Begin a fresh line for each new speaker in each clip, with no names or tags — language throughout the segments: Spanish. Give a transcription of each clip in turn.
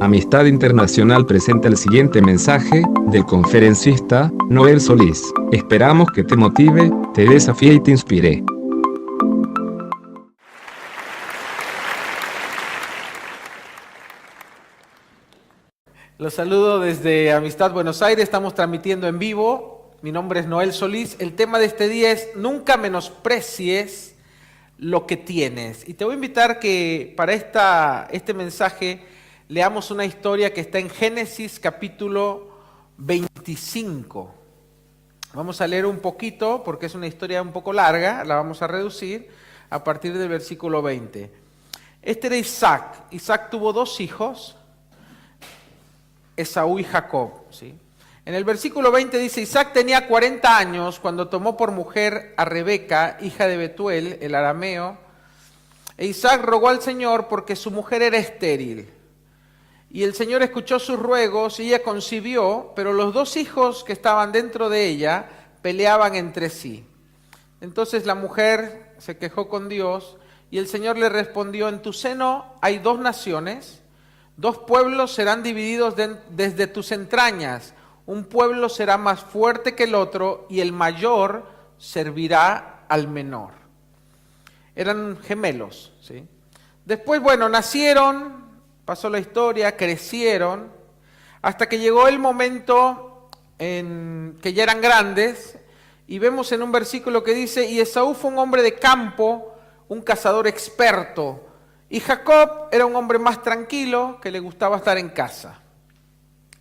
Amistad Internacional presenta el siguiente mensaje, del conferencista, Noel Solís. Esperamos que te motive, te desafíe y te inspire.
Los saludo desde Amistad Buenos Aires, estamos transmitiendo en vivo. Mi nombre es Noel Solís. El tema de este día es nunca menosprecies lo que tienes. Y te voy a invitar que para este mensaje leamos una historia que está en Génesis capítulo 25. Vamos a leer un poquito porque es una historia un poco larga, la vamos a reducir a partir del versículo 20. Este era Isaac. Isaac tuvo dos hijos, Esaú y Jacob, ¿sí? En el versículo 20 dice, Isaac tenía 40 años cuando tomó por mujer a Rebeca, hija de Betuel, el arameo, e Isaac rogó al Señor porque su mujer era estéril. Y el Señor escuchó sus ruegos y ella concibió, pero los dos hijos que estaban dentro de ella peleaban entre sí. Entonces la mujer se quejó con Dios y el Señor le respondió, en tu seno hay dos naciones, dos pueblos serán divididos desde tus entrañas. Un pueblo será más fuerte que el otro y el mayor servirá al menor. Eran gemelos, ¿sí? Después, nacieron, pasó la historia, crecieron, hasta que llegó el momento en que ya eran grandes, y vemos en un versículo que dice, y Esaú fue un hombre de campo, un cazador experto, y Jacob era un hombre más tranquilo, que le gustaba estar en casa.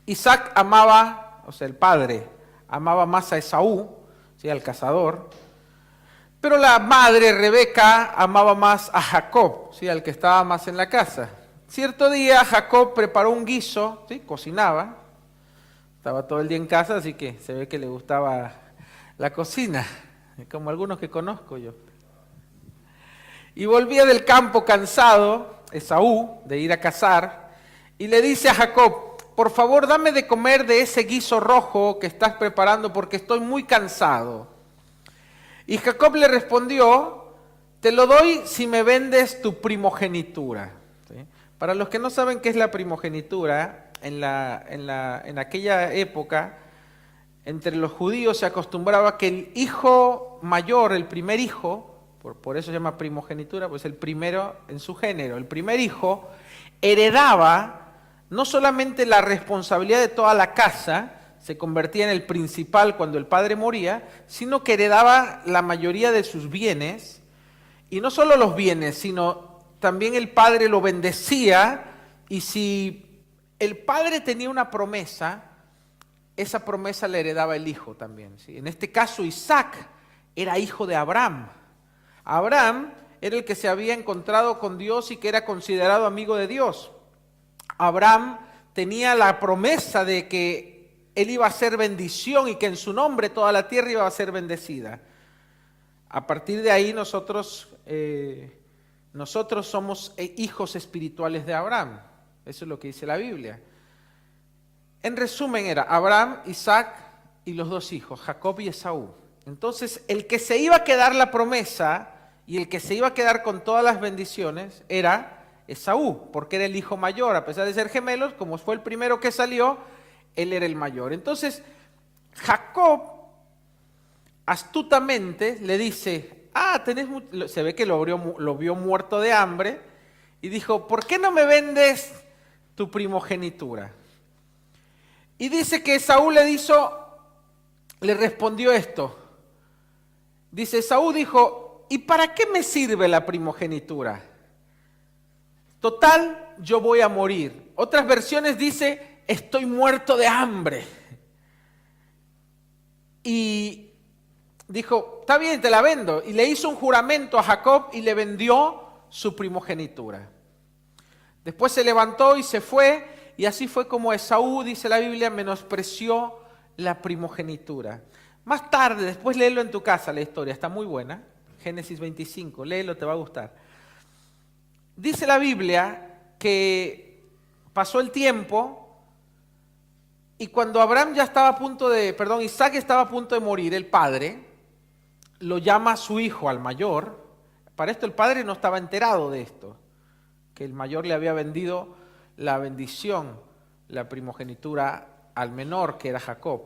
Isaac amaba, el padre, amaba más a Esaú, ¿sí?, al cazador, pero la madre, Rebeca, amaba más a Jacob, ¿sí?, al que estaba más en la casa. Cierto día Jacob preparó un guiso, ¿sí?, cocinaba, estaba todo el día en casa, así que se ve que le gustaba la cocina, como algunos que conozco yo. Y volvía del campo cansado, Esaú, de ir a cazar, y le dice a Jacob, por favor dame de comer de ese guiso rojo que estás preparando porque estoy muy cansado. Y Jacob le respondió, te lo doy si me vendes tu primogenitura. ¿Sí? Para los que no saben qué es la primogenitura, en aquella época, entre los judíos se acostumbraba que el hijo mayor, el primer hijo, por eso se llama primogenitura, pues el primero en su género, el primer hijo heredaba no solamente la responsabilidad de toda la casa, se convertía en el principal cuando el padre moría, sino que heredaba la mayoría de sus bienes, y no solo los bienes, sino también el padre lo bendecía, y si el padre tenía una promesa, esa promesa la heredaba el hijo también, ¿sí? En este caso Isaac era hijo de Abraham. Abraham era el que se había encontrado con Dios y que era considerado amigo de Dios. Abraham tenía la promesa de que él iba a ser bendición y que en su nombre toda la tierra iba a ser bendecida. A partir de ahí nosotros somos hijos espirituales de Abraham. Eso es lo que dice la Biblia. En resumen era Abraham, Isaac y los dos hijos, Jacob y Esaú. Entonces el que se iba a quedar la promesa y el que se iba a quedar con todas las bendiciones era Esaú, porque era el hijo mayor, a pesar de ser gemelos, como fue el primero que salió, él era el mayor. Entonces, Jacob, astutamente, le dice, se ve que lo vio muerto de hambre, y dijo, ¿por qué no me vendes tu primogenitura? Y dice que Esaú le respondió esto. Dice, Esaú dijo, ¿y para qué me sirve la primogenitura? Total, yo voy a morir. Otras versiones dice, estoy muerto de hambre. Y dijo, está bien, te la vendo. Y le hizo un juramento a Jacob y le vendió su primogenitura. Después se levantó y se fue, y así fue como Esaú, dice la Biblia, menospreció la primogenitura. Más tarde, después léelo en tu casa la historia, está muy buena. Génesis 25, léelo, te va a gustar. Dice la Biblia que pasó el tiempo y cuando Isaac estaba a punto de morir, el padre lo llama a su hijo, al mayor. Para esto el padre no estaba enterado de esto, que el mayor le había vendido la bendición, la primogenitura al menor, que era Jacob.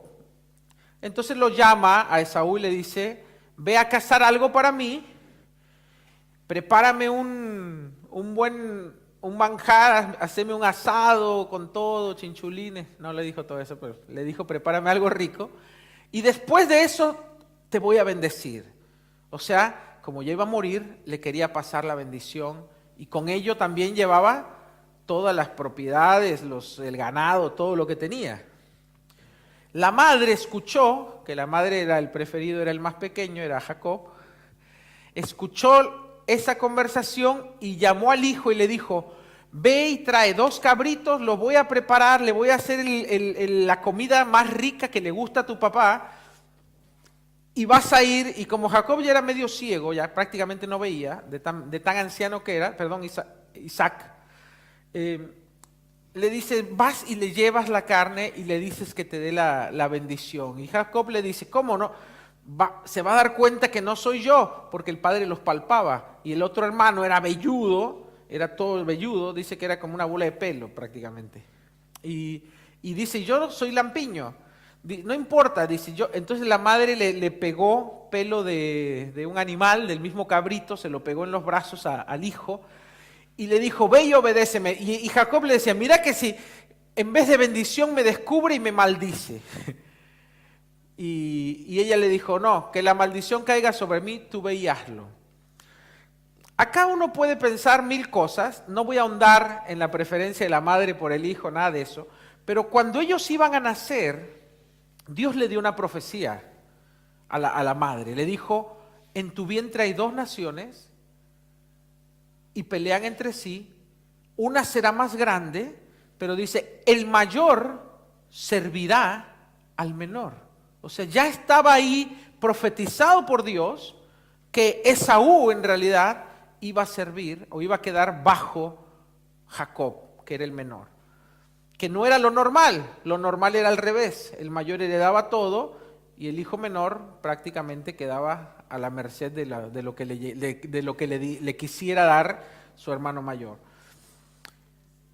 Entonces lo llama a Esaú y le dice, ve a cazar algo para mí, prepárame un manjar, haceme un asado con todo, chinchulines. No le dijo todo eso, pero le dijo, prepárame algo rico. Y después de eso te voy a bendecir. O sea, como ya iba a morir, le quería pasar la bendición. Y con ello también llevaba todas las propiedades, el ganado, todo lo que tenía. La madre escuchó, que la madre era el preferido, era el más pequeño, era Jacob, escuchó esa conversación y llamó al hijo y le dijo, ve y trae 2 cabritos, los voy a preparar, le voy a hacer la comida más rica que le gusta a tu papá, y vas a ir, y como Jacob ya era medio ciego, ya prácticamente no veía, de tan anciano que era, perdón, Isaac, le dice, vas y le llevas la carne y le dices que te dé la bendición. Y Jacob le dice, ¿cómo no? Se va a dar cuenta que no soy yo, porque el padre los palpaba. Y el otro hermano era velludo, era todo velludo, dice que era como una bola de pelo prácticamente. Y dice, yo soy lampiño. No importa, dice yo. Entonces la madre le pegó pelo de un animal, del mismo cabrito, se lo pegó en los brazos al hijo. Y le dijo, ve y obedéceme. Y Jacob le decía, mira que si en vez de bendición me descubre y me maldice. Y ella le dijo, no, que la maldición caiga sobre mí, tú ve y hazlo. Acá uno puede pensar 1000 cosas, no voy a ahondar en la preferencia de la madre por el hijo, nada de eso. Pero cuando ellos iban a nacer, Dios le dio una profecía a la madre. Le dijo, en tu vientre hay 2 naciones, y pelean entre sí, una será más grande, pero dice, el mayor servirá al menor. O sea, ya estaba ahí profetizado por Dios que Esaú en realidad iba a servir o iba a quedar bajo Jacob, que era el menor. Que no era lo normal era al revés, el mayor heredaba todo y el hijo menor prácticamente quedaba a la merced de lo que le quisiera dar su hermano mayor.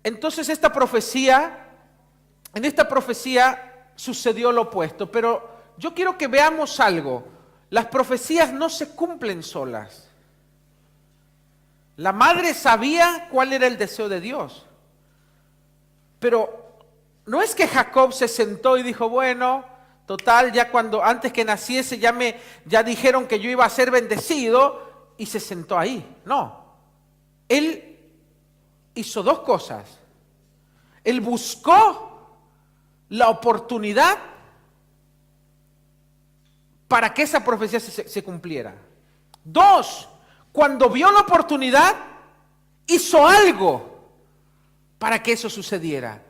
Entonces en esta profecía sucedió lo opuesto, pero yo quiero que veamos algo. Las profecías no se cumplen solas. La madre sabía cuál era el deseo de Dios, pero no es que Jacob se sentó y dijo, bueno, total, ya antes que naciese ya dijeron que yo iba a ser bendecido y se sentó ahí. No, él hizo 2 cosas. Él buscó la oportunidad para que esa profecía se cumpliera. 2, cuando vio la oportunidad, hizo algo para que eso sucediera.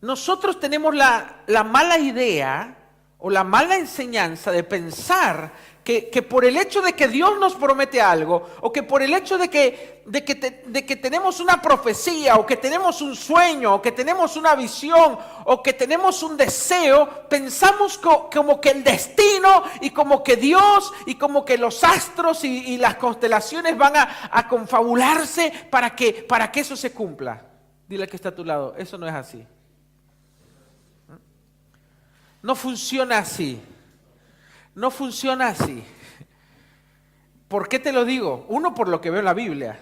Nosotros tenemos la mala idea o la mala enseñanza de pensar que por el hecho de que Dios nos promete algo, o que por el hecho de que tenemos una profecía, o que tenemos un sueño, o que tenemos una visión, o que tenemos un deseo, pensamos como que el destino, y como que Dios, y como que los astros y las constelaciones van a confabularse para que eso se cumpla. Dile al que está a tu lado, eso no es así. No funciona así. No funciona así. ¿Por qué te lo digo? 1, por lo que veo en la Biblia.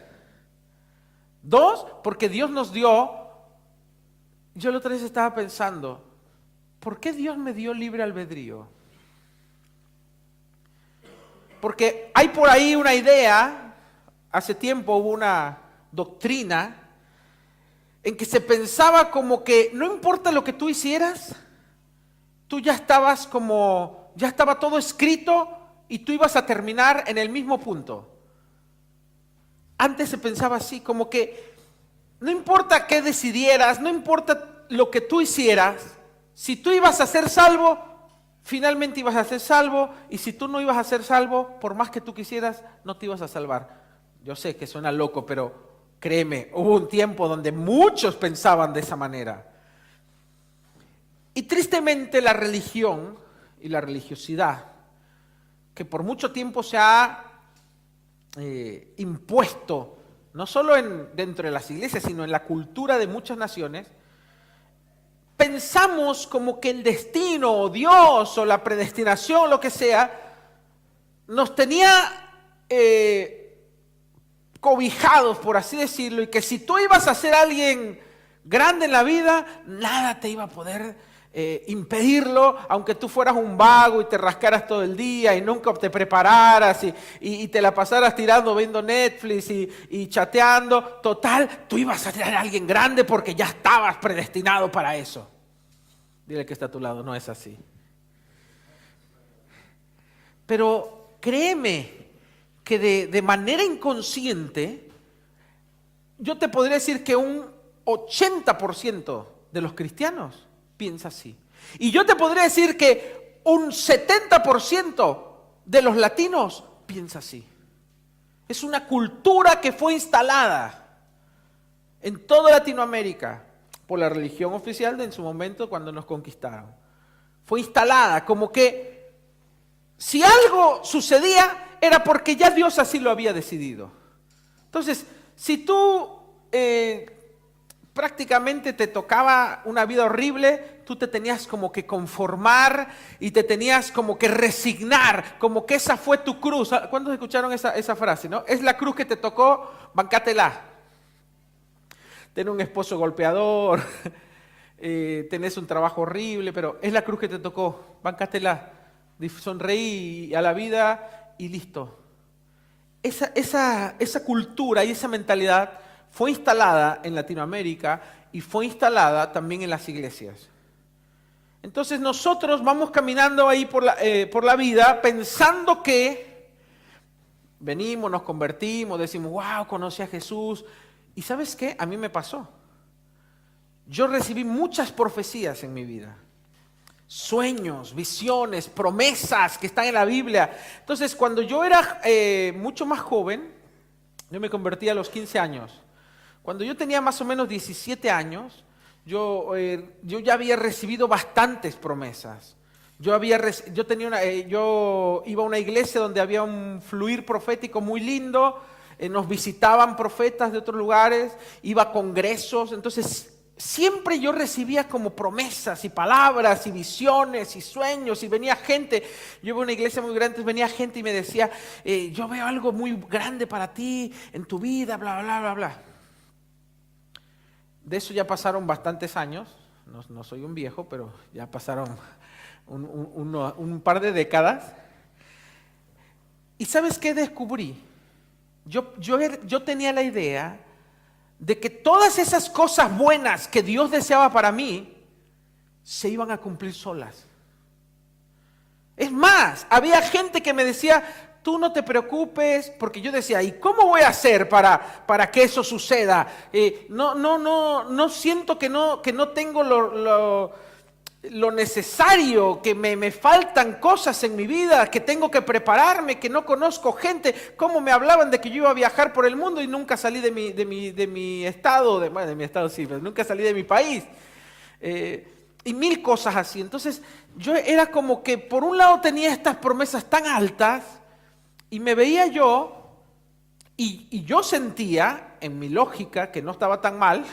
2, porque Dios nos dio. Yo la otra vez estaba pensando, ¿por qué Dios me dio libre albedrío? Porque hay por ahí una idea, hace tiempo hubo una doctrina en que se pensaba como que no importa lo que tú hicieras, tú ya estaba todo escrito y tú ibas a terminar en el mismo punto. Antes se pensaba así, como que no importa qué decidieras, no importa lo que tú hicieras, si tú ibas a ser salvo, finalmente ibas a ser salvo, y si tú no ibas a ser salvo, por más que tú quisieras, no te ibas a salvar. Yo sé que suena loco, pero créeme, hubo un tiempo donde muchos pensaban de esa manera. Y tristemente la religión y la religiosidad, que por mucho tiempo se ha impuesto no solo dentro de las iglesias, sino en la cultura de muchas naciones, pensamos como que el destino o Dios o la predestinación, lo que sea, nos tenía cobijados, por así decirlo, y que si tú ibas a ser alguien grande en la vida, nada te iba a poder impedirlo, aunque tú fueras un vago y te rascaras todo el día y nunca te prepararas y te la pasaras tirando, viendo Netflix y chateando. Total, tú ibas a ser alguien grande porque ya estabas predestinado para eso. Dile que está a tu lado, no es así. Pero créeme que de manera inconsciente, yo te podría decir que un 80% de los cristianos piensa así. Y yo te podría decir que un 70% de los latinos piensa así. Es una cultura que fue instalada en toda Latinoamérica por la religión oficial de en su momento cuando nos conquistaron. Fue instalada como que si algo sucedía era porque ya Dios así lo había decidido. Entonces, si tú prácticamente te tocaba una vida horrible, tú te tenías como que conformar y te tenías como que resignar, como que esa fue tu cruz. ¿Cuántos escucharon esa frase, no? Es la cruz que te tocó, bancátela. Tenés un esposo golpeador, tenés un trabajo horrible, pero es la cruz que te tocó, bancátela. Sonreí a la vida y listo. Esa cultura y esa mentalidad fue instalada en Latinoamérica y fue instalada también en las iglesias. Entonces nosotros vamos caminando ahí por la vida pensando que venimos, nos convertimos, decimos, wow, conocí a Jesús. ¿Y sabes qué? A mí me pasó. Yo recibí muchas profecías en mi vida. Sueños, visiones, promesas que están en la Biblia. Entonces, cuando yo era mucho más joven, yo me convertí a los 15 años. Cuando yo tenía más o menos 17 años, yo ya había recibido bastantes promesas. Yo iba a una iglesia donde había un fluir profético muy lindo, nos visitaban profetas de otros lugares, iba a congresos, entonces siempre yo recibía como promesas y palabras y visiones y sueños y venía gente. Yo iba a una iglesia muy grande, entonces venía gente y me decía, yo veo algo muy grande para ti en tu vida, bla, bla, bla, bla. De eso ya pasaron bastantes años, no soy un viejo, pero ya pasaron un par de décadas. ¿Y sabes qué descubrí? Yo tenía la idea de que todas esas cosas buenas que Dios deseaba para mí se iban a cumplir solas. Es más, había gente que me decía, tú no te preocupes, porque yo decía, ¿y cómo voy a hacer para que eso suceda? No siento que no tengo lo necesario, que me faltan cosas en mi vida, que tengo que prepararme, que no conozco gente. ¿Cómo me hablaban de que yo iba a viajar por el mundo y nunca salí de mi estado? Bueno, de mi estado sí, pero nunca salí de mi país. Y mil cosas así. Entonces yo era como que por un lado tenía estas promesas tan altas y me veía yo y yo sentía en mi lógica que no estaba tan mal,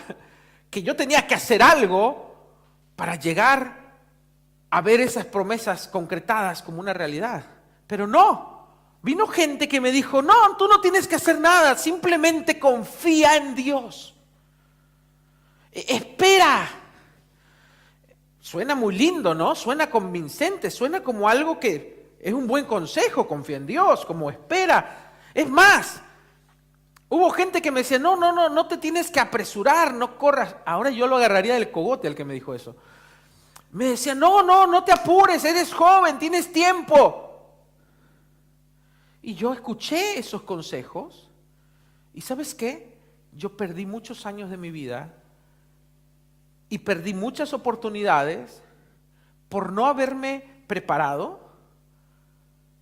que yo tenía que hacer algo para llegar a ver esas promesas concretadas como una realidad. Pero no, vino gente que me dijo, no, tú no tienes que hacer nada, simplemente confía en Dios. Espera. Suena muy lindo, ¿no? Suena convincente, suena como algo que es un buen consejo, confía en Dios, como espera. Es más, hubo gente que me decía, no te tienes que apresurar, no corras. Ahora yo lo agarraría del cogote al que me dijo eso. Me decía, no te apures, eres joven, tienes tiempo. Y yo escuché esos consejos y ¿sabes qué? Yo perdí muchos años de mi vida y perdí muchas oportunidades por no haberme preparado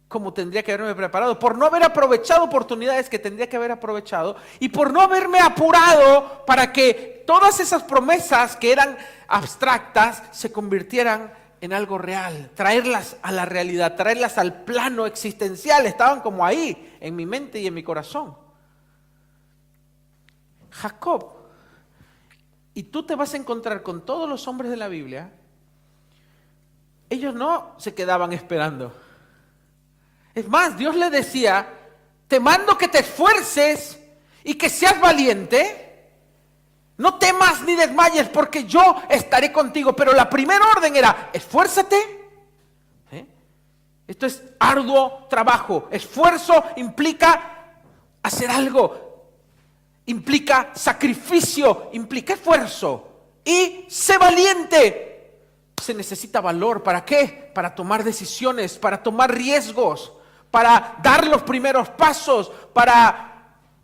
como tendría que haberme preparado, por no haber aprovechado oportunidades que tendría que haber aprovechado y por no haberme apurado para que todas esas promesas que eran abstractas se convirtieran en algo real, traerlas a la realidad, traerlas al plano existencial, estaban como ahí, en mi mente y en mi corazón. Jacob, y tú te vas a encontrar con todos los hombres de la Biblia, ellos no se quedaban esperando. Es más, Dios le decía, te mando que te esfuerces y que seas valiente. No temas ni desmayes porque yo estaré contigo. Pero la primera orden era, esfuérzate. Esto es arduo trabajo. Esfuerzo implica hacer algo. Implica sacrificio, implica esfuerzo. Y sé valiente. Se necesita valor. ¿Para qué? Para tomar decisiones, para tomar riesgos, para dar los primeros pasos, para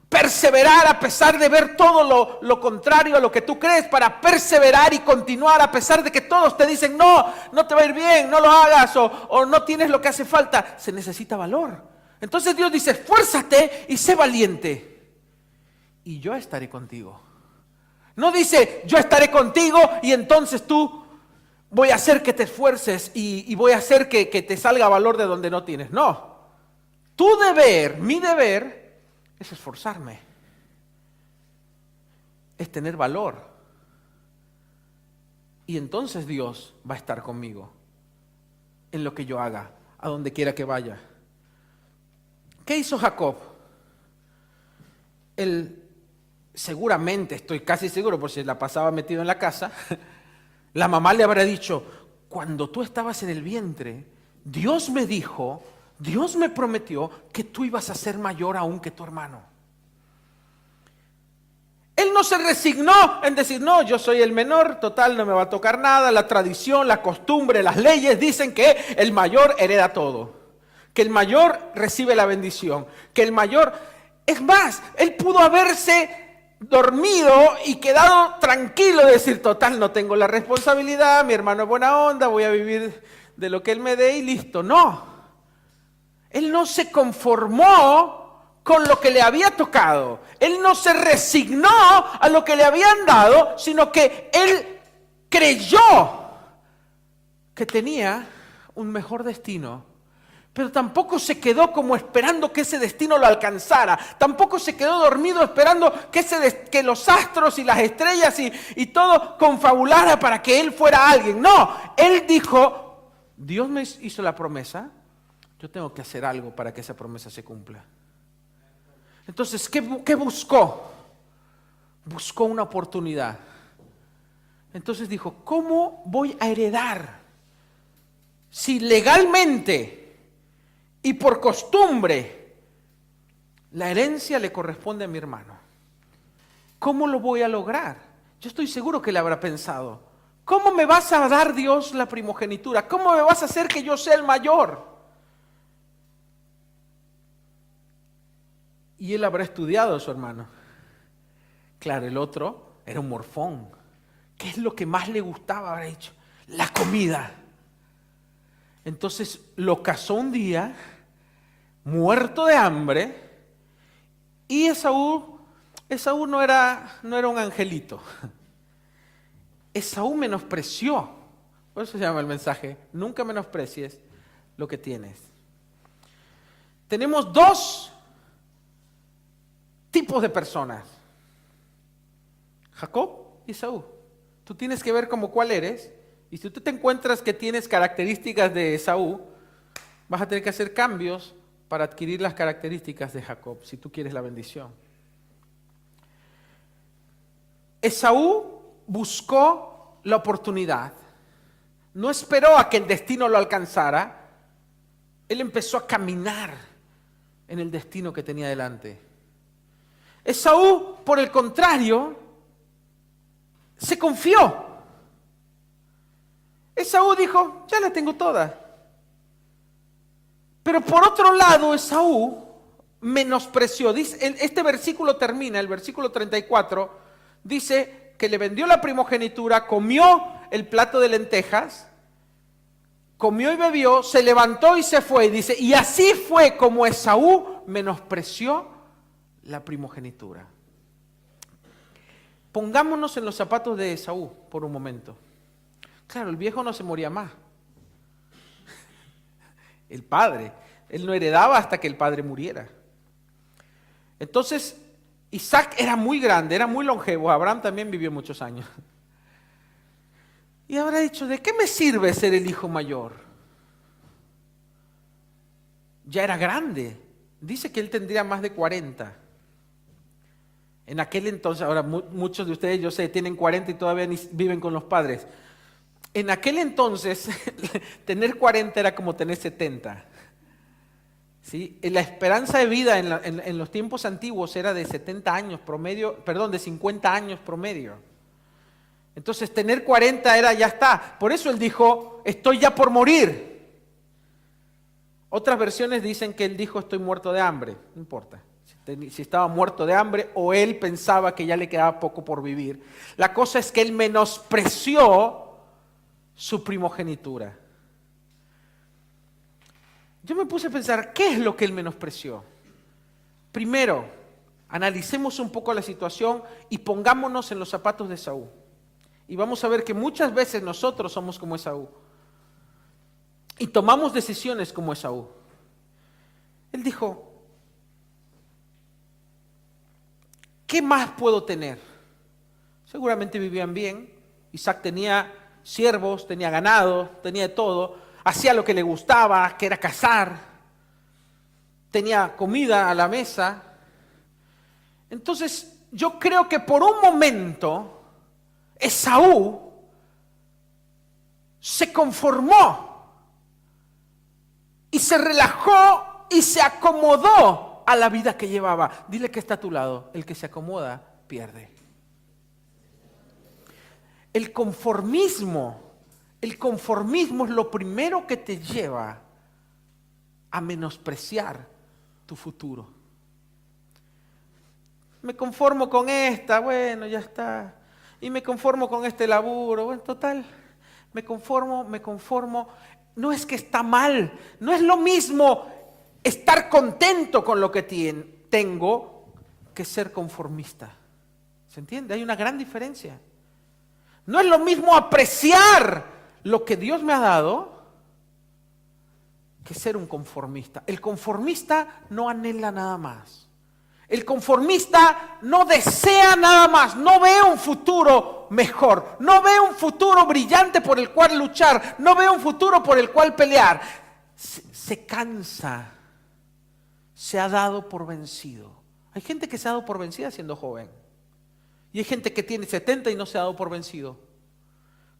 perseverar a pesar de ver todo lo contrario a lo que tú crees, para perseverar y continuar a pesar de que todos te dicen, no te va a ir bien, no lo hagas o no tienes lo que hace falta. Se necesita valor. Entonces Dios dice, esfuérzate y sé valiente y yo estaré contigo. No dice, yo estaré contigo y entonces tú voy a hacer que te esfuerces y voy a hacer que te salga valor de donde no tienes. No, tu deber, mi deber es esforzarme, es tener valor. Y entonces Dios va a estar conmigo en lo que yo haga, a donde quiera que vaya. ¿Qué hizo Jacob? Él seguramente, estoy casi seguro, por si la pasaba metido en la casa, la mamá le habrá dicho, cuando tú estabas en el vientre, Dios me dijo, Dios me prometió que tú ibas a ser mayor aún que tu hermano. Él no se resignó en decir, no, yo soy el menor, total, no me va a tocar nada. La tradición, la costumbre, las leyes dicen que el mayor hereda todo. Que el mayor recibe la bendición. Que el mayor... Es más, él pudo haberse dormido y quedado tranquilo de decir, total, no tengo la responsabilidad, mi hermano es buena onda, voy a vivir de lo que él me dé y listo. No. Él no se conformó con lo que le había tocado. Él no se resignó a lo que le habían dado, sino que él creyó que tenía un mejor destino. Pero tampoco se quedó como esperando que ese destino lo alcanzara. Tampoco se quedó dormido esperando que los astros y las estrellas y todo confabulara para que él fuera alguien. No, él dijo, Dios me hizo la promesa. Yo tengo que hacer algo para que esa promesa se cumpla. Entonces, ¿qué buscó? Buscó una oportunidad. Entonces dijo, ¿cómo voy a heredar? Si legalmente y por costumbre la herencia le corresponde a mi hermano. ¿Cómo lo voy a lograr? Yo estoy seguro que le habrá pensado. ¿Cómo me vas a dar, Dios, la primogenitura? ¿Cómo me vas a hacer que yo sea el mayor? Y él habrá estudiado a su hermano. Claro, el otro era un morfón. ¿Qué es lo que más le gustaba? Habrá dicho, la comida. Entonces lo casó un día, muerto de hambre, y Esaú no era un angelito. Esaú menospreció. Por eso se llama el mensaje, nunca menosprecies lo que tienes. Tenemos dos tipos de personas, Jacob y Esaú. Tú tienes que ver como cuál eres, y si tú te encuentras que tienes características de Esaú, vas a tener que hacer cambios para adquirir las características de Jacob, si tú quieres la bendición. Esaú buscó la oportunidad, no esperó a que el destino lo alcanzara, él empezó a caminar en el destino que tenía delante. Esaú, por el contrario, se confió. Esaú dijo, ya la tengo toda. Pero por otro lado, Esaú menospreció. Este versículo termina, el versículo 34, dice que le vendió la primogenitura, comió el plato de lentejas, comió y bebió, se levantó y se fue. Y dice, y así fue como Esaú menospreció la primogenitura. Pongámonos en los zapatos de Esaú por un momento. Claro, el viejo no se moría más. El padre, él no heredaba hasta que el padre muriera. Entonces, Isaac era muy grande, era muy longevo. Abraham también vivió muchos años. Y habrá dicho, ¿de qué me sirve ser el hijo mayor? Ya era grande. Dice que él tendría más de 40. En aquel entonces, ahora muchos de ustedes, yo sé, tienen 40 y todavía viven con los padres. En aquel entonces, tener 40 era como tener 70. ¿Sí? La esperanza de vida en los tiempos antiguos era de 70 años promedio, de 50 años promedio. Entonces tener 40 era ya está. Por eso él dijo, estoy ya por morir. Otras versiones dicen que él dijo, estoy muerto de hambre. No importa si estaba muerto de hambre o él pensaba que ya le quedaba poco por vivir. La cosa es que él menospreció su primogenitura. Yo me puse a pensar, ¿qué es lo que él menospreció? Primero, analicemos un poco la situación y pongámonos en los zapatos de Esaú. Y vamos a ver que muchas veces nosotros somos como Esaú. Y tomamos decisiones como Esaú. Él dijo, ¿qué más puedo tener? Seguramente vivían bien. Isaac tenía siervos, tenía ganado, tenía de todo. Hacía lo que le gustaba, que era cazar. Tenía comida a la mesa. Entonces, yo creo que por un momento, Esaú se conformó y se relajó y se acomodó a la vida que llevaba. Dile que está a tu lado, el que se acomoda pierde. El conformismo es lo primero que te lleva a menospreciar tu futuro. Me conformo con esta, bueno, ya está. Y me conformo con este laburo, bueno, total. Me conformo. No es que está mal, no es lo mismo estar contento con lo que tengo que ser conformista. ¿Se entiende? Hay una gran diferencia. No es lo mismo apreciar lo que Dios me ha dado que ser un conformista. El conformista no anhela nada más. El conformista no desea nada más, no ve un futuro mejor, no ve un futuro brillante por el cual luchar, no ve un futuro por el cual pelear. Se cansa, se ha dado por vencido. Hay gente que se ha dado por vencida siendo joven. Y hay gente que tiene 70 y no se ha dado por vencido.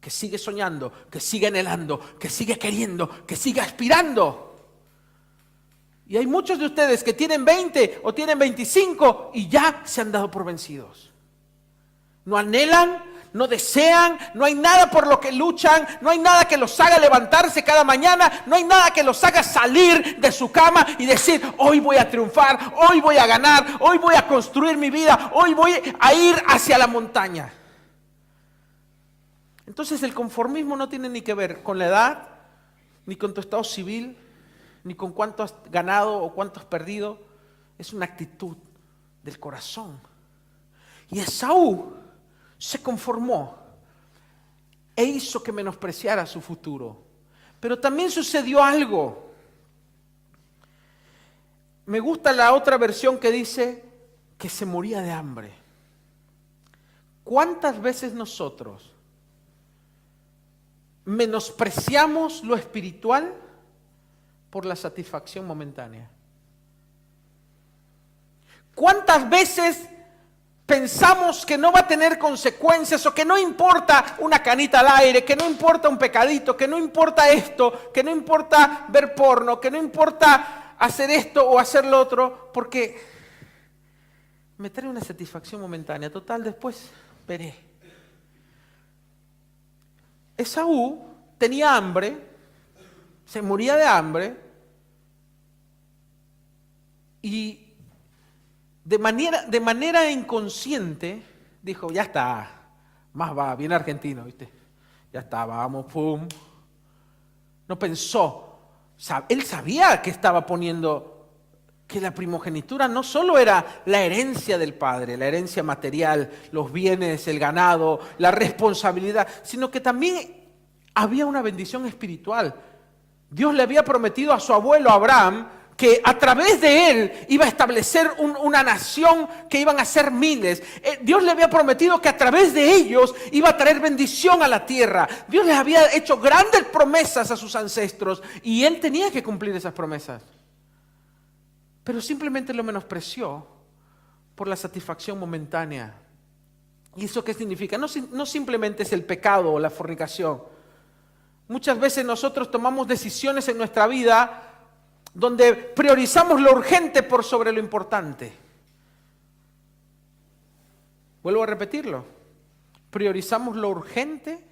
Que sigue soñando, que sigue anhelando, que sigue queriendo, que sigue aspirando. Y hay muchos de ustedes que tienen 20 o tienen 25 y ya se han dado por vencidos. No anhelan, no desean, no hay nada por lo que luchan, no hay nada que los haga levantarse cada mañana, no hay nada que los haga salir de su cama y decir, hoy voy a triunfar, hoy voy a ganar, hoy voy a construir mi vida, hoy voy a ir hacia la montaña. Entonces el conformismo no tiene ni que ver con la edad, ni con tu estado civil, ni con cuánto has ganado o cuánto has perdido. Es una actitud del corazón. Y Esaú se conformó e hizo que menospreciara su futuro. Pero también sucedió algo. Me gusta la otra versión que dice que se moría de hambre. ¿Cuántas veces nosotros menospreciamos lo espiritual por la satisfacción momentánea? ¿Cuántas veces pensamos que no va a tener consecuencias o que no importa una canita al aire, que no importa un pecadito, que no importa esto, que no importa ver porno, que no importa hacer esto o hacer lo otro, porque me trae una satisfacción momentánea? Total, después veré. Esaú tenía hambre, se moría de hambre y de manera inconsciente dijo, ya está, más va, bien argentino, ¿viste? Ya está, vamos, pum. No pensó, él sabía que estaba poniendo, que la primogenitura no solo era la herencia del padre, la herencia material, los bienes, el ganado, la responsabilidad, sino que también había una bendición espiritual. Dios le había prometido a su abuelo Abraham que a través de él iba a establecer una nación que iban a ser miles. Dios le había prometido que a través de ellos iba a traer bendición a la tierra. Dios les había hecho grandes promesas a sus ancestros y él tenía que cumplir esas promesas. Pero simplemente lo menospreció por la satisfacción momentánea. ¿Y eso qué significa? No simplemente es el pecado o la fornicación. Muchas veces nosotros tomamos decisiones en nuestra vida donde priorizamos lo urgente por sobre lo importante. Vuelvo a repetirlo. Priorizamos lo urgente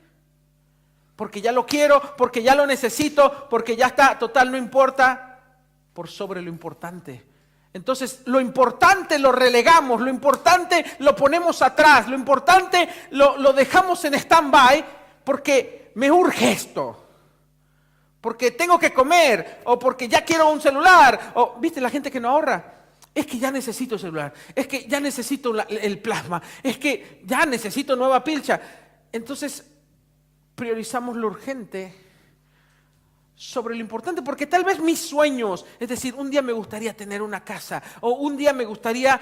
porque ya lo quiero, porque ya lo necesito, porque ya está, total, no importa, por sobre lo importante. Entonces, lo importante lo relegamos, lo importante lo ponemos atrás, lo importante lo dejamos en stand-by porque me urge esto. Porque tengo que comer, o porque ya quiero un celular, o ¿viste la gente que no ahorra? Es que ya necesito celular, es que ya necesito el plasma, es que ya necesito nueva pilcha. Entonces, priorizamos lo urgente sobre lo importante, porque tal vez mis sueños, es decir, un día me gustaría tener una casa, o un día me gustaría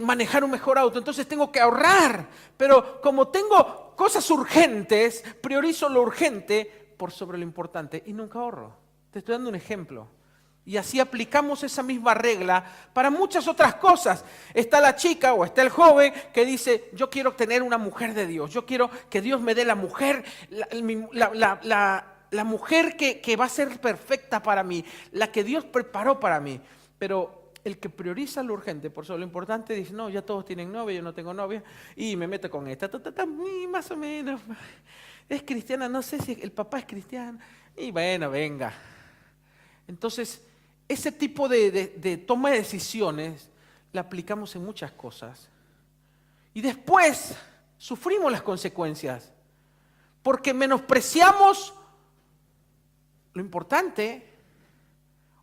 manejar un mejor auto, entonces tengo que ahorrar. Pero como tengo cosas urgentes, priorizo lo urgente por sobre lo importante y nunca ahorro. Te estoy dando un ejemplo. Y así aplicamos esa misma regla para muchas otras cosas. Está la chica o está el joven que dice, yo quiero tener una mujer de Dios, yo quiero que Dios me dé la mujer, la mujer que va a ser perfecta para mí, la que Dios preparó para mí. Pero el que prioriza lo urgente por sobre lo importante dice, no, ya todos tienen novia, yo no tengo novia, y me meto con esta, más o menos. Es cristiana, no sé si el papá es cristiano. Y bueno, venga. Entonces, ese tipo de toma de decisiones la aplicamos en muchas cosas. Y después sufrimos las consecuencias. Porque menospreciamos lo importante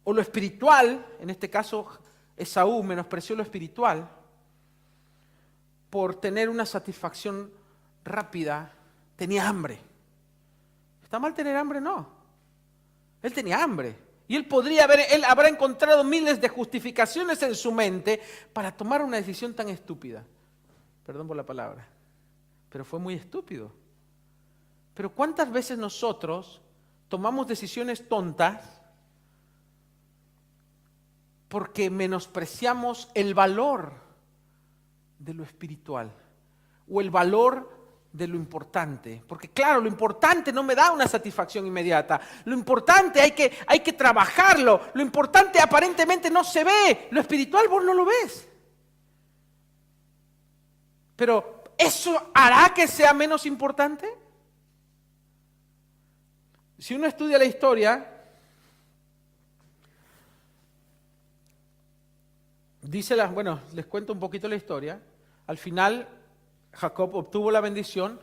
o lo espiritual. En este caso, Esaú menospreció lo espiritual por tener una satisfacción rápida. Tenía hambre. ¿Está mal tener hambre? No. Él tenía hambre. Y él habrá encontrado miles de justificaciones en su mente para tomar una decisión tan estúpida. Perdón por la palabra. Pero fue muy estúpido. Pero ¿cuántas veces nosotros tomamos decisiones tontas porque menospreciamos el valor de lo espiritual o el valor de lo importante? Porque claro, lo importante no me da una satisfacción inmediata. Lo importante hay que trabajarlo. Lo importante aparentemente no se ve. Lo espiritual vos no lo ves. Pero ¿eso hará que sea menos importante? Si uno estudia la historia, les cuento un poquito la historia. Al final, Jacob obtuvo la bendición.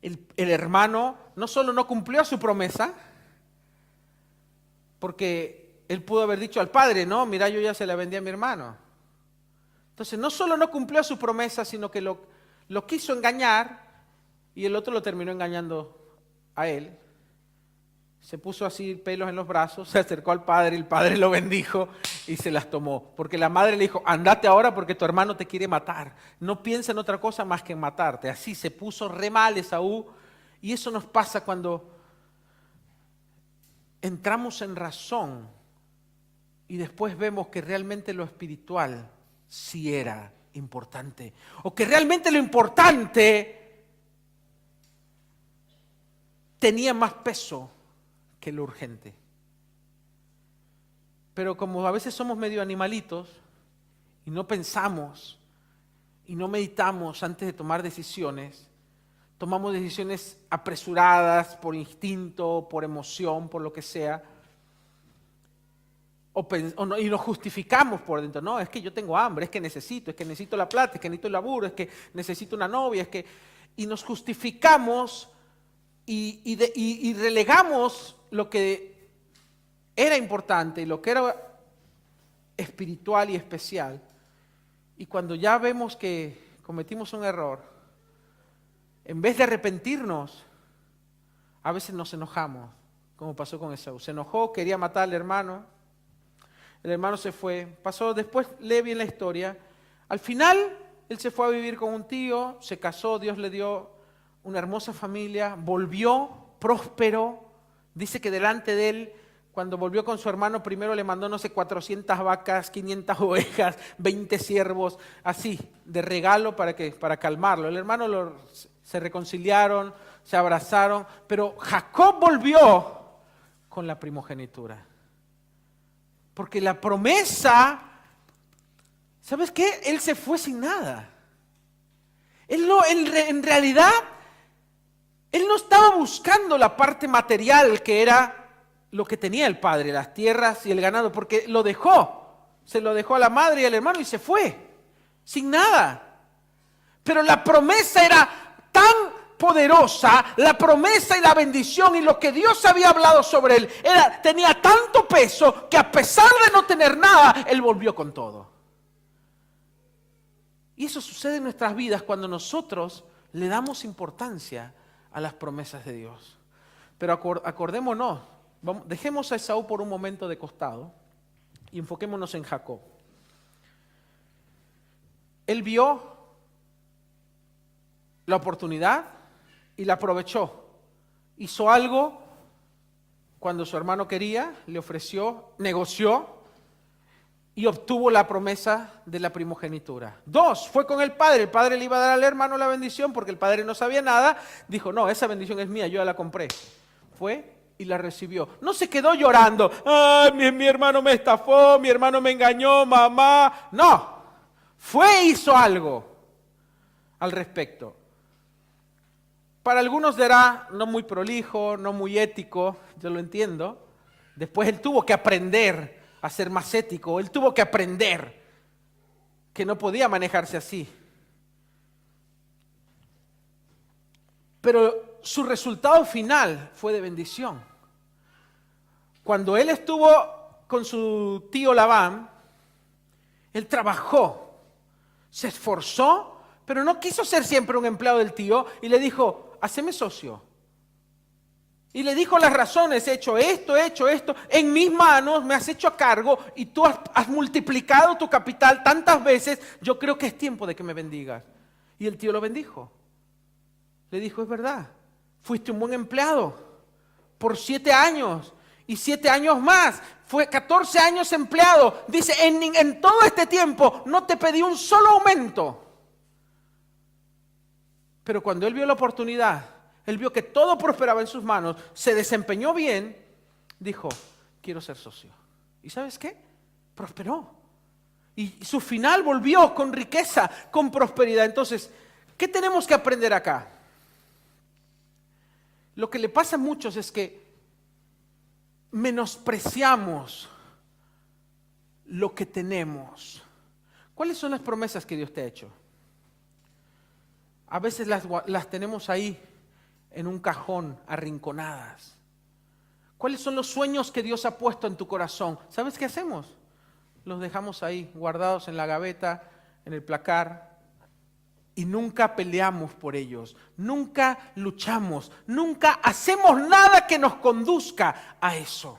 El hermano no solo no cumplió su promesa, porque él pudo haber dicho al padre, no, mira, yo ya se la vendí a mi hermano. Entonces, no solo no cumplió su promesa, sino que lo quiso engañar y el otro lo terminó engañando a él. Se puso así pelos en los brazos, se acercó al padre, el padre lo bendijo y se las tomó. Porque la madre le dijo, andate ahora porque tu hermano te quiere matar. No piensa en otra cosa más que en matarte. Así se puso re mal Esaú. Y eso nos pasa cuando entramos en razón y después vemos que realmente lo espiritual sí era importante. O que realmente lo importante tenía más peso que lo urgente. Pero como a veces somos medio animalitos y no pensamos y no meditamos antes de tomar decisiones, tomamos decisiones apresuradas por instinto, por emoción, por lo que sea, y nos justificamos por dentro. No, es que yo tengo hambre, es que necesito la plata, es que necesito el laburo, es que necesito una novia, y nos justificamos y relegamos lo que era importante y lo que era espiritual y especial. Y cuando ya vemos que cometimos un error, en vez de arrepentirnos, a veces nos enojamos, como pasó con Esaú. Se enojó, quería matar al hermano, el hermano se fue, pasó, después lee bien la historia. Al final, él se fue a vivir con un tío, se casó, Dios le dio una hermosa familia, volvió próspero. Dice que delante de él, cuando volvió con su hermano, primero le mandó, no sé, 400 vacas, 500 ovejas, 20 siervos, así, de regalo para calmarlo. El hermano se reconciliaron, se abrazaron, pero Jacob volvió con la primogenitura. Porque la promesa, ¿sabes qué? Él se fue sin nada. En realidad, él no estaba buscando la parte material que era lo que tenía el padre, las tierras y el ganado, porque lo dejó. Se lo dejó a la madre y al hermano y se fue, sin nada. Pero la promesa era tan poderosa, la promesa y la bendición y lo que Dios había hablado sobre él, tenía tanto peso que a pesar de no tener nada, él volvió con todo. Y eso sucede en nuestras vidas cuando nosotros le damos importancia a las promesas de Dios. Pero acordémonos, dejemos a Esaú por un momento de costado y enfoquémonos en Jacob. Él vio la oportunidad y la aprovechó. Hizo algo cuando su hermano quería, le ofreció, negoció y obtuvo la promesa de la primogenitura. 2, fue con el padre le iba a dar al hermano la bendición porque el padre no sabía nada. Dijo, no, esa bendición es mía, yo ya la compré. Fue y la recibió. No se quedó llorando, ay, mi hermano me estafó, mi hermano me engañó, mamá. No, fue e hizo algo al respecto. Para algunos será no muy prolijo, no muy ético, yo lo entiendo. Después él tuvo que aprender a ser más ético, él tuvo que aprender que no podía manejarse así. Pero su resultado final fue de bendición. Cuando él estuvo con su tío Labán, él trabajó, se esforzó, pero no quiso ser siempre un empleado del tío y le dijo, haceme socio. Y le dijo las razones, he hecho esto, en mis manos me has hecho a cargo y tú has multiplicado tu capital tantas veces, yo creo que es tiempo de que me bendigas. Y el tío lo bendijo. Le dijo, es verdad, fuiste un buen empleado por 7 años y 7 años más, fue 14 años empleado. Dice, en todo este tiempo no te pedí un solo aumento. Pero cuando él vio la oportunidad, él vio que todo prosperaba en sus manos, se desempeñó bien, dijo, quiero ser socio. ¿Y sabes qué? Prosperó. Y su final volvió con riqueza, con prosperidad. Entonces, ¿qué tenemos que aprender acá? Lo que le pasa a muchos es que menospreciamos lo que tenemos. ¿Cuáles son las promesas que Dios te ha hecho? A veces las tenemos ahí en un cajón, arrinconadas. ¿Cuáles son los sueños que Dios ha puesto en tu corazón? ¿Sabes qué hacemos? Los dejamos ahí, guardados en la gaveta, en el placar, y nunca peleamos por ellos, nunca luchamos, nunca hacemos nada que nos conduzca a eso.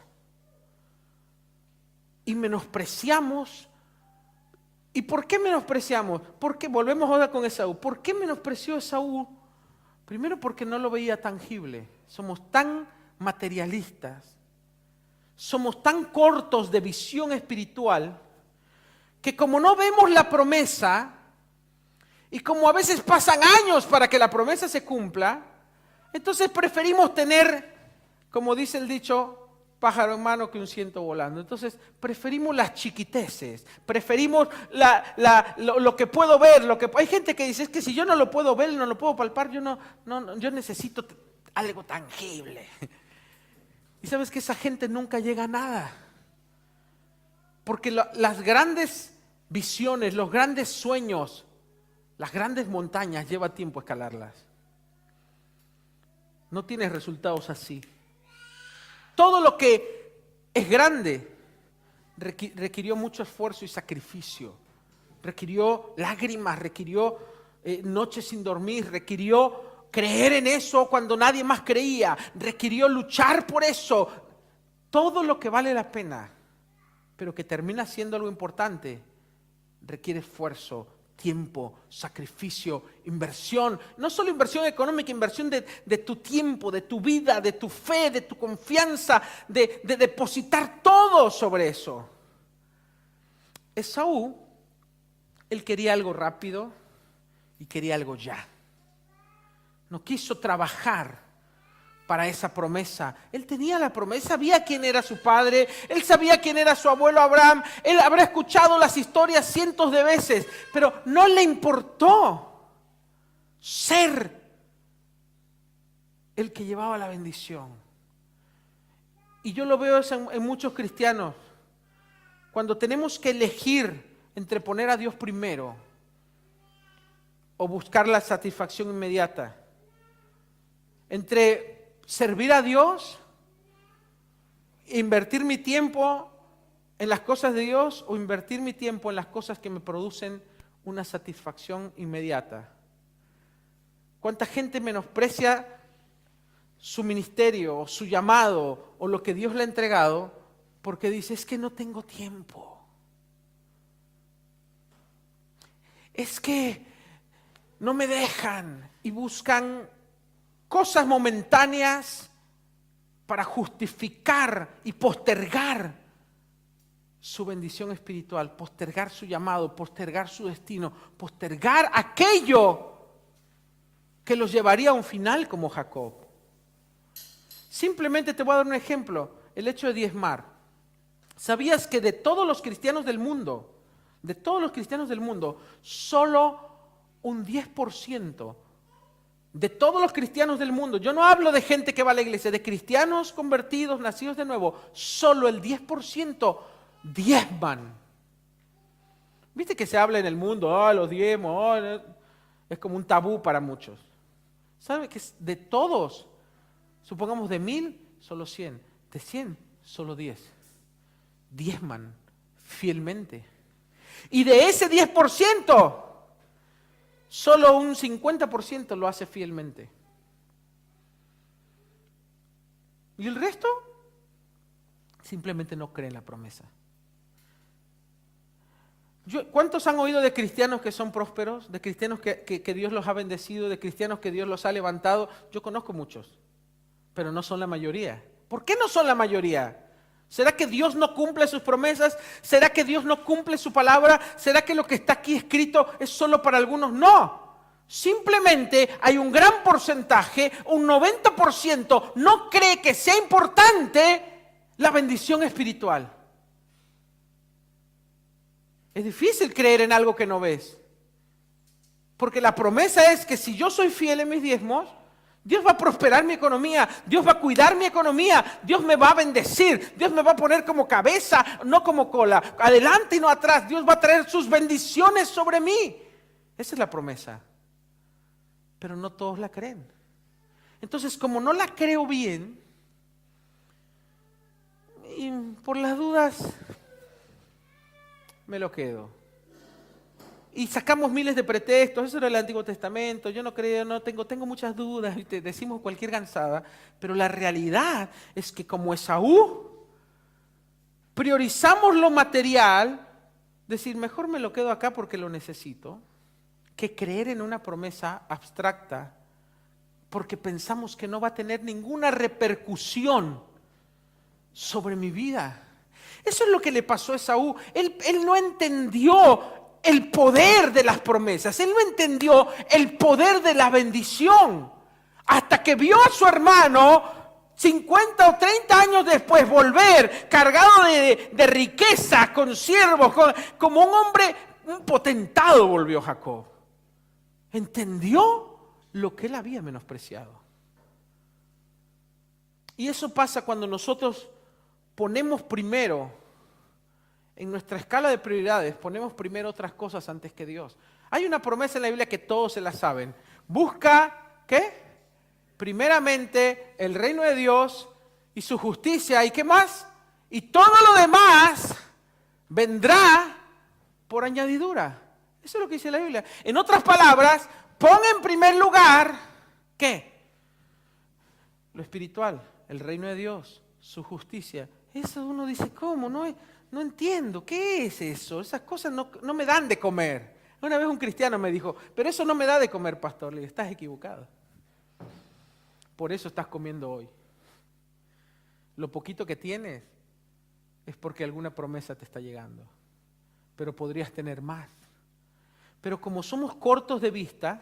Y menospreciamos. ¿Y por qué menospreciamos? Porque volvemos ahora con Esaú. ¿Por qué menospreció Esaú? Primero porque no lo veía tangible. Somos tan materialistas, somos tan cortos de visión espiritual, que como no vemos la promesa, y como a veces pasan años para que la promesa se cumpla, entonces preferimos tener, como dice el dicho, pájaro en mano que un ciento volando. Entonces preferimos las chiquiteces, preferimos lo que puedo ver. Hay gente que dice, es que si yo no lo puedo ver, no lo puedo palpar, yo necesito algo tangible. Y sabes que esa gente nunca llega a nada. Porque las grandes visiones, los grandes sueños, las grandes montañas, lleva tiempo escalarlas. No tienes resultados así. Todo lo que es grande requirió mucho esfuerzo y sacrificio. Requirió lágrimas, requirió noches sin dormir, requirió creer en eso cuando nadie más creía, requirió luchar por eso. Todo lo que vale la pena pero que termina siendo algo importante, requiere esfuerzo, tiempo, sacrificio, inversión. No solo inversión económica, inversión de tu tiempo, de tu vida, de tu fe, de tu confianza, de depositar todo sobre eso. Esaú, él quería algo rápido y quería algo ya. No quiso trabajar para esa promesa. Él tenía la promesa, sabía quién era su padre, él sabía quién era su abuelo Abraham, él habrá escuchado las historias cientos de veces, pero no le importó ser el que llevaba la bendición. Y yo lo veo en muchos cristianos, cuando tenemos que elegir entre poner a Dios primero o buscar la satisfacción inmediata, entre servir a Dios, invertir mi tiempo en las cosas de Dios o invertir mi tiempo en las cosas que me producen una satisfacción inmediata. ¿Cuánta gente menosprecia su ministerio o su llamado o lo que Dios le ha entregado porque dice, es que no tengo tiempo? Es que no me dejan, y buscan cosas momentáneas para justificar y postergar su bendición espiritual, postergar su llamado, postergar su destino, postergar aquello que los llevaría a un final como Jacob. Simplemente te voy a dar un ejemplo, el hecho de diezmar. ¿Sabías que de todos los cristianos del mundo, solo un 10%, de todos los cristianos del mundo, yo no hablo de gente que va a la iglesia, de cristianos convertidos, nacidos de nuevo, solo el 10% diezman? ¿Viste que se habla en el mundo, los diezmos, es como un tabú para muchos? ¿Sabe que de todos, supongamos de 1000, solo 100, de 100, solo 10, diezman fielmente? Y de ese 10%, solo un 50% lo hace fielmente. ¿Y el resto? Simplemente no cree en la promesa. ¿Cuántos han oído de cristianos que son prósperos? De cristianos que Dios los ha bendecido, de cristianos que Dios los ha levantado. Yo conozco muchos, pero no son la mayoría. ¿Por qué no son la mayoría? ¿Será que Dios no cumple sus promesas? ¿Será que Dios no cumple su palabra? ¿Será que lo que está aquí escrito es solo para algunos? No. Simplemente hay un gran porcentaje, un 90%, no cree que sea importante la bendición espiritual. Es difícil creer en algo que no ves. Porque la promesa es que si yo soy fiel en mis diezmos, Dios va a prosperar mi economía, Dios va a cuidar mi economía, Dios me va a bendecir, Dios me va a poner como cabeza, no como cola, adelante y no atrás. Dios va a traer sus bendiciones sobre mí. Esa es la promesa. Pero no todos la creen. Entonces, como no la creo bien, y por las dudas, me lo quedo. Y sacamos miles de pretextos, eso era el Antiguo Testamento, yo no creo, no tengo muchas dudas, y te decimos cualquier gansada, pero la realidad es que como Esaú, priorizamos lo material, decir, mejor me lo quedo acá porque lo necesito, que creer en una promesa abstracta, porque pensamos que no va a tener ninguna repercusión sobre mi vida. Eso es lo que le pasó a Esaú. Él no entendió el poder de las promesas. Él no entendió el poder de la bendición. Hasta que vio a su hermano 50 o 30 años después volver cargado de riqueza, con siervos, como un hombre, un potentado volvió Jacob. Entendió lo que él había menospreciado. Y eso pasa cuando nosotros ponemos primero, en nuestra escala de prioridades, ponemos primero otras cosas antes que Dios. Hay una promesa en la Biblia que todos se la saben. Busca, ¿qué? Primeramente el reino de Dios y su justicia. ¿Y qué más? Y todo lo demás vendrá por añadidura. Eso es lo que dice la Biblia. En otras palabras, pon en primer lugar, ¿qué? Lo espiritual, el reino de Dios, su justicia. Eso uno dice, ¿cómo? no entiendo, ¿qué es eso? Esas cosas no me dan de comer. Una vez un cristiano me dijo, pero eso no me da de comer, pastor. Le dije, estás equivocado. Por eso estás comiendo hoy. Lo poquito que tienes es porque alguna promesa te está llegando. Pero podrías tener más. Pero como somos cortos de vista,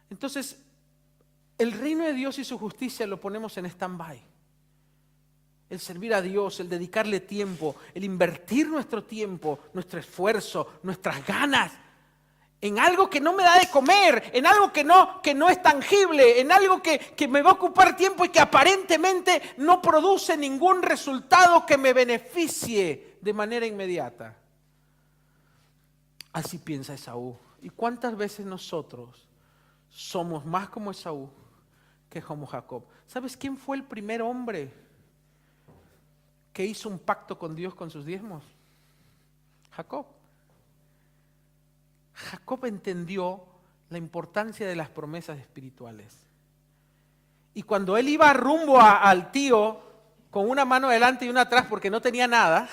entonces el reino de Dios y su justicia lo ponemos en stand-by. El servir a Dios, el dedicarle tiempo, el invertir nuestro tiempo, nuestro esfuerzo, nuestras ganas en algo que no me da de comer, en algo que no es tangible, en algo que me va a ocupar tiempo y que aparentemente no produce ningún resultado que me beneficie de manera inmediata. Así piensa Esaú. ¿Y cuántas veces nosotros somos más como Esaú que como Jacob? ¿Sabes quién fue el primer hombre que hizo un pacto con Dios con sus diezmos? Jacob. Jacob entendió la importancia de las promesas espirituales. Y cuando él iba rumbo al tío con una mano adelante y una atrás porque no tenía nada,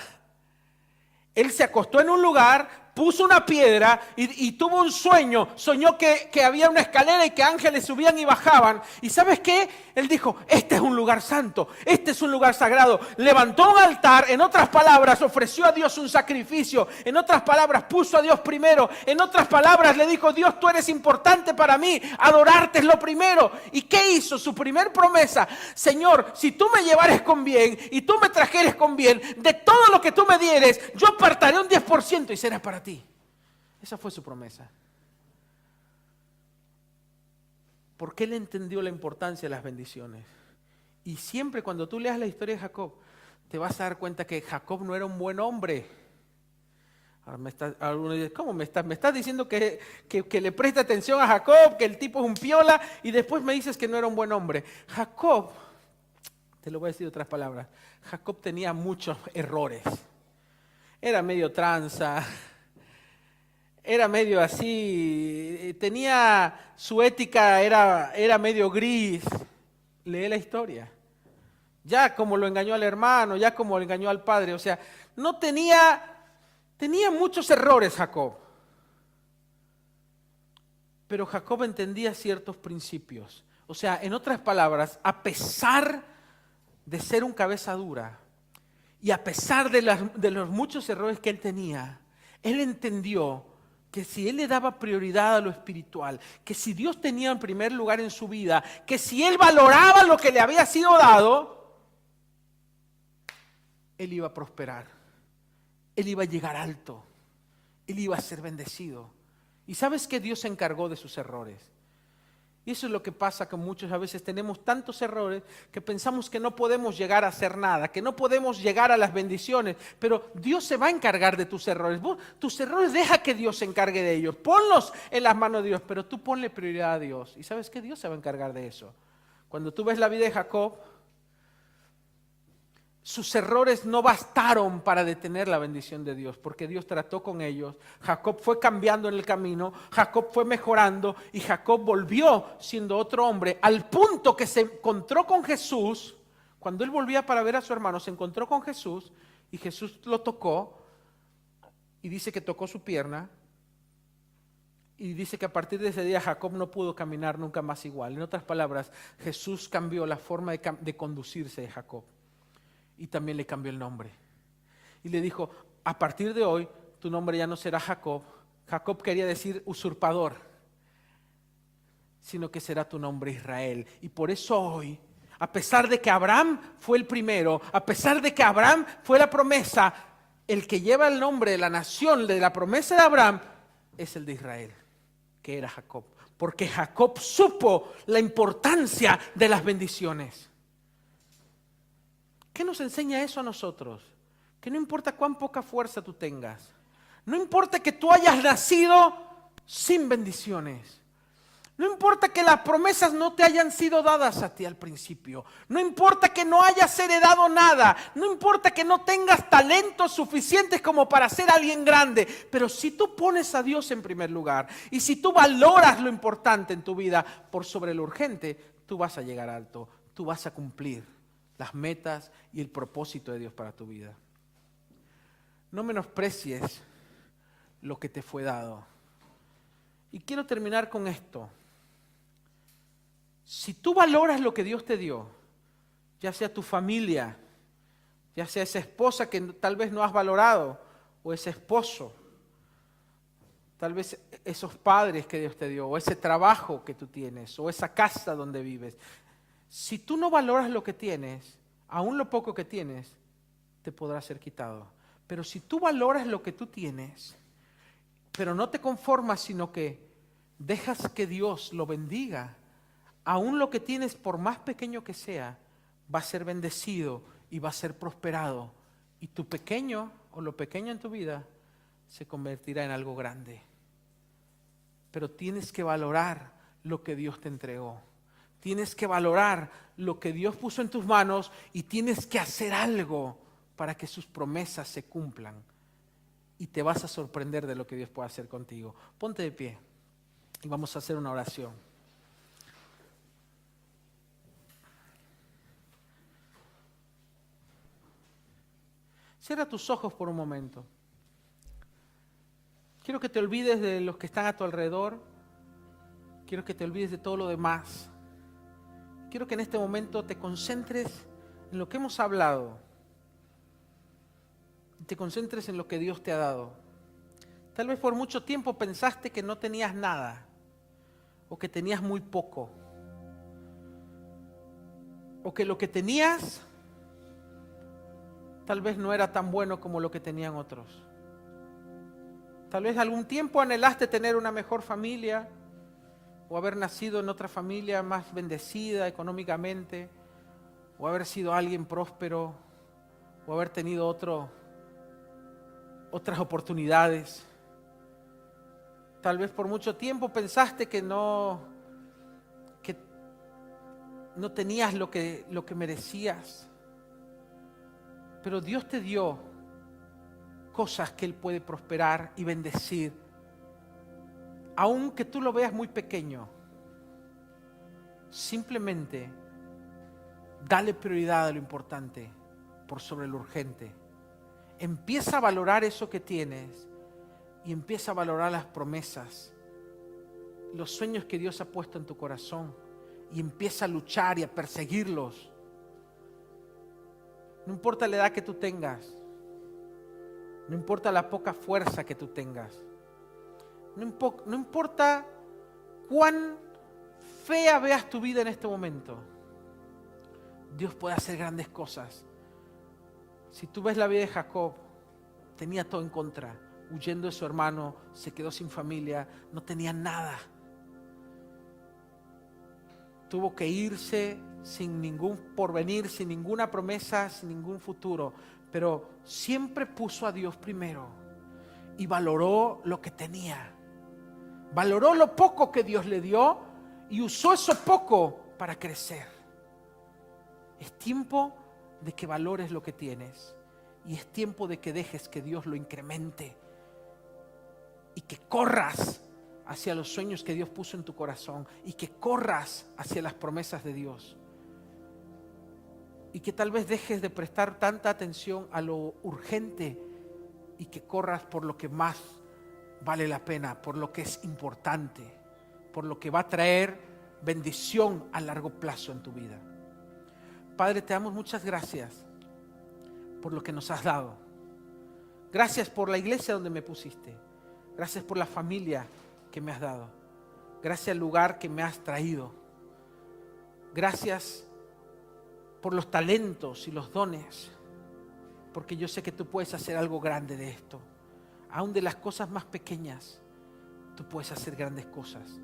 él se acostó en un lugar, puso una piedra y tuvo un sueño. Soñó que había una escalera y que ángeles subían y bajaban. ¿Y sabes qué? Él dijo, este es un lugar santo, este es un lugar sagrado. Levantó un altar, en otras palabras, ofreció a Dios un sacrificio. En otras palabras, puso a Dios primero. En otras palabras, le dijo, Dios, tú eres importante para mí. Adorarte es lo primero. ¿Y qué hizo? Su primer promesa, Señor, si tú me llevares con bien y tú me trajeres con bien, de todo lo que tú me dieres, yo apartaré un 10% y será para ti. Esa fue su promesa. Porque él entendió la importancia de las bendiciones. Y siempre cuando tú leas la historia de Jacob, te vas a dar cuenta que Jacob no era un buen hombre. Algunos dicen, ¿cómo me estás diciendo que le preste atención a Jacob, que el tipo es un piola, y después me dices que no era un buen hombre? Jacob, te lo voy a decir de otras palabras, Jacob tenía muchos errores. Era medio tranza, era medio así, tenía su ética, era medio gris. Lee la historia. Ya como lo engañó al hermano, ya como lo engañó al padre. O sea, tenía muchos errores Jacob. Pero Jacob entendía ciertos principios. O sea, en otras palabras, a pesar de ser un cabeza dura, y a pesar de los muchos errores que él tenía, él entendió que si él le daba prioridad a lo espiritual, que si Dios tenía en primer lugar en su vida, que si él valoraba lo que le había sido dado, él iba a prosperar, él iba a llegar alto, él iba a ser bendecido. ¿Y sabes que Dios se encargó de sus errores? Y eso es lo que pasa con muchos, a veces tenemos tantos errores que pensamos que no podemos llegar a hacer nada, que no podemos llegar a las bendiciones, pero Dios se va a encargar de tus errores. Tus errores deja que Dios se encargue de ellos, ponlos en las manos de Dios, pero tú ponle prioridad a Dios. ¿Y sabes qué? Dios se va a encargar de eso. Cuando tú ves la vida de Jacob, sus errores no bastaron para detener la bendición de Dios, porque Dios trató con ellos. Jacob fue cambiando en el camino, Jacob fue mejorando y Jacob volvió siendo otro hombre, al punto que se encontró con Jesús. Cuando él volvía para ver a su hermano, se encontró con Jesús y Jesús lo tocó y dice que tocó su pierna. Y dice que a partir de ese día Jacob no pudo caminar nunca más igual. En otras palabras, Jesús cambió la forma de conducirse de Jacob. Y también le cambió el nombre. Y le dijo, a partir de hoy, tu nombre ya no será Jacob. Jacob quería decir usurpador. Sino que será tu nombre Israel. Y por eso hoy, a pesar de que Abraham fue el primero, a pesar de que Abraham fue la promesa, el que lleva el nombre de la nación, de la promesa de Abraham, es el de Israel, que era Jacob. Porque Jacob supo la importancia de las bendiciones. ¿Qué nos enseña eso a nosotros? Que no importa cuán poca fuerza tú tengas, no importa que tú hayas nacido sin bendiciones, no importa que las promesas no te hayan sido dadas a ti al principio, no importa que no hayas heredado nada, no importa que no tengas talentos suficientes como para ser alguien grande, pero si tú pones a Dios en primer lugar y si tú valoras lo importante en tu vida por sobre lo urgente, tú vas a llegar alto, tú vas a cumplir las metas y el propósito de Dios para tu vida. No menosprecies lo que te fue dado. Y quiero terminar con esto. Si tú valoras lo que Dios te dio, ya sea tu familia, ya sea esa esposa que tal vez no has valorado, o ese esposo, tal vez esos padres que Dios te dio, o ese trabajo que tú tienes, o esa casa donde vives. Si tú no valoras lo que tienes, aún lo poco que tienes, te podrá ser quitado. Pero si tú valoras lo que tú tienes, pero no te conformas, sino que dejas que Dios lo bendiga, aún lo que tienes, por más pequeño que sea, va a ser bendecido y va a ser prosperado. Y tu pequeño o lo pequeño en tu vida se convertirá en algo grande. Pero tienes que valorar lo que Dios te entregó. Tienes que valorar lo que Dios puso en tus manos y tienes que hacer algo para que sus promesas se cumplan. Y te vas a sorprender de lo que Dios puede hacer contigo. Ponte de pie y vamos a hacer una oración. Cierra tus ojos por un momento. Quiero que te olvides de los que están a tu alrededor. Quiero que te olvides de todo lo demás. Quiero que en este momento te concentres en lo que hemos hablado. Te concentres en lo que Dios te ha dado. Tal vez por mucho tiempo pensaste que no tenías nada, o que tenías muy poco, o que lo que tenías tal vez no era tan bueno como lo que tenían otros. Tal vez algún tiempo anhelaste tener una mejor familia, o haber nacido en otra familia más bendecida económicamente, o haber sido alguien próspero, o haber tenido otras oportunidades. Tal vez por mucho tiempo pensaste que no tenías lo que merecías. Pero Dios te dio cosas que Él puede prosperar y bendecir, aunque tú lo veas muy pequeño. Simplemente dale prioridad a lo importante por sobre lo urgente. Empieza a valorar eso que tienes y empieza a valorar las promesas, los sueños que Dios ha puesto en tu corazón, y empieza a luchar y a perseguirlos. No importa la edad que tú tengas, no importa la poca fuerza que tú tengas, no importa cuán fea veas tu vida en este momento, Dios puede hacer grandes cosas. Si tú ves la vida de Jacob, tenía todo en contra, huyendo de su hermano, se quedó sin familia, no tenía nada. Tuvo que irse sin ningún porvenir, sin ninguna promesa, sin ningún futuro, pero siempre puso a Dios primero y valoró lo que tenía. Valoró lo poco que Dios le dio y usó eso poco para crecer. Es tiempo de que valores lo que tienes y es tiempo de que dejes que Dios lo incremente y que corras hacia los sueños que Dios puso en tu corazón y que corras hacia las promesas de Dios. Y que tal vez dejes de prestar tanta atención a lo urgente y que corras por lo que más vale la pena, por lo que es importante, por lo que va a traer bendición a largo plazo en tu vida. Padre, te damos muchas gracias por lo que nos has dado. Gracias por la iglesia donde me pusiste. Gracias por la familia que me has dado. Gracias al lugar que me has traído. Gracias por los talentos y los dones, porque yo sé que tú puedes hacer algo grande de esto. Aún de las cosas más pequeñas, tú puedes hacer grandes cosas.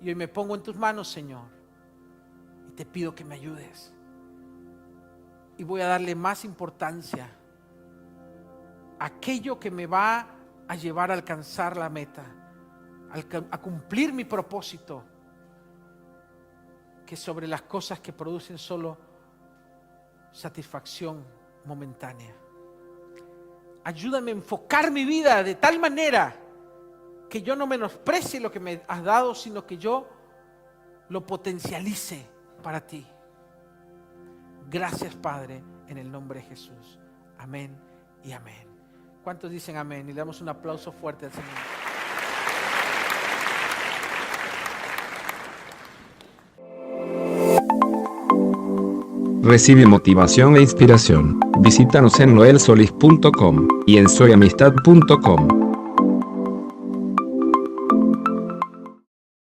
Y hoy me pongo en tus manos, Señor, y te pido que me ayudes. Y voy a darle más importancia a aquello que me va a llevar a alcanzar la meta, a cumplir mi propósito, que sobre las cosas que producen solo satisfacción momentánea. Ayúdame a enfocar mi vida de tal manera que yo no menosprecie lo que me has dado, sino que yo lo potencialice para ti. Gracias, Padre, en el nombre de Jesús. Amén y amén. ¿Cuántos dicen amén? Y le damos un aplauso fuerte al Señor.
Recibe motivación e inspiración. Visítanos en noelsolis.com y en soyamistad.com.